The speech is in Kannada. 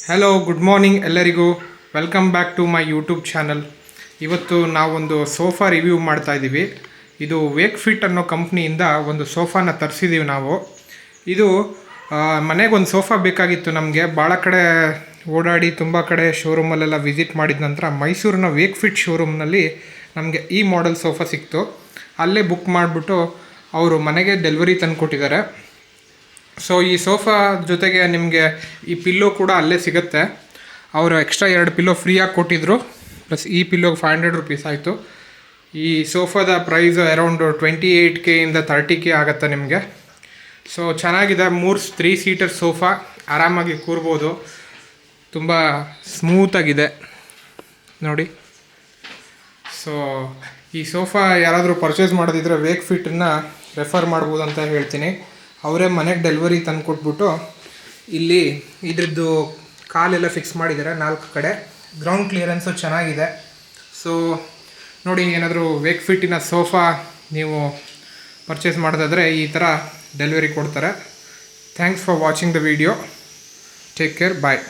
ಹಲೋ, ಗುಡ್ ಮಾರ್ನಿಂಗ್ ಎಲ್ಲರಿಗೂ. Welcome back to my YouTube channel. ಇವತ್ತು ನಾವೊಂದು ಸೋಫಾ ರಿವ್ಯೂ ಮಾಡ್ತಾ ಇದ್ದೀವಿ. ಇದು ವೇಕ್ ಫಿಟ್ ಅನ್ನೋ ಕಂಪ್ನಿಯಿಂದ ಒಂದು ಸೋಫಾನ ತರಿಸಿದ್ದೀವಿ ನಾವು. ಇದು ಮನೆಗೆ ಒಂದು ಸೋಫಾ ಬೇಕಾಗಿತ್ತು ನಮಗೆ. ಭಾಳ ಕಡೆ ಓಡಾಡಿ ತುಂಬ ಕಡೆ ಶೋರೂಮಲ್ಲೆಲ್ಲ ವಿಸಿಟ್ ಮಾಡಿದ ನಂತರ ಮೈಸೂರಿನ ವೇಕ್ ಫಿಟ್ ಶೋರೂಮ್ನಲ್ಲಿ ನಮಗೆ ಈ ಮಾಡೆಲ್ ಸೋಫಾ ಸಿಕ್ತು. ಅಲ್ಲೇ ಬುಕ್ ಮಾಡಿಬಿಟ್ಟು ಅವರು ಮನೆಗೆ ಡೆಲಿವರಿ ತಂದು ಕೊಟ್ಟಿದ್ದಾರೆ. ಸೊ ಈ ಸೋಫಾ ಜೊತೆಗೆ ನಿಮಗೆ ಈ ಪಿಲ್ಲೋ ಕೂಡ ಅಲ್ಲೇ ಸಿಗುತ್ತೆ. ಅವರು ಎಕ್ಸ್ಟ್ರಾ 2 ಪಿಲ್ಲೋ ಫ್ರೀಯಾಗಿ ಕೊಟ್ಟಿದ್ದರು. ಪ್ಲಸ್ ಈ ಪಿಲ್ಲೋಗೆ 500 ರುಪೀಸ್ ಆಯಿತು. ಈ ಸೋಫಾದ ಪ್ರೈಸ್ ಅರೌಂಡ್ 28K ಇಂದ 30K ಆಗುತ್ತೆ ನಿಮಗೆ. ಸೊ ಚೆನ್ನಾಗಿದೆ. 3 ಸೀಟರ್ ಸೋಫಾ, ಆರಾಮಾಗಿ ಕೂರ್ಬೋದು. ತುಂಬ ಸ್ಮೂತಾಗಿದೆ ನೋಡಿ. ಸೊ ಈ ಸೋಫಾ ಯಾರಾದರೂ ಪರ್ಚೇಸ್ ಮಾಡೋದಿದ್ರೆ ವೇಕ್ ಫಿಟ್ಟನ್ನು ರೆಫರ್ ಮಾಡ್ಬೋದು ಅಂತ ಹೇಳ್ತೀನಿ. ಅವರೇ ಮನೆಗೆ ಡೆಲಿವರಿ ತಂದು ಕೊಟ್ಬಿಟ್ಟು ಇಲ್ಲಿ ಇದ್ರದ್ದು ಕಾಲೆಲ್ಲ ಫಿಕ್ಸ್ ಮಾಡಿದ್ದಾರೆ 4 ಕಡೆ. ಗ್ರೌಂಡ್ ಕ್ಲಿಯರೆನ್ಸು ಚೆನ್ನಾಗಿದೆ. ಸೊ ನೋಡಿ, ಏನಾದರೂ ವೇಕ್ ಫಿಟ್ಟಿನ ಸೋಫಾ ನೀವು ಪರ್ಚೇಸ್ ಮಾಡೋದಾದರೆ ಈ ಥರ ಡೆಲಿವರಿ ಕೊಡ್ತಾರೆ. Thanks for watching the video. Take care, bye.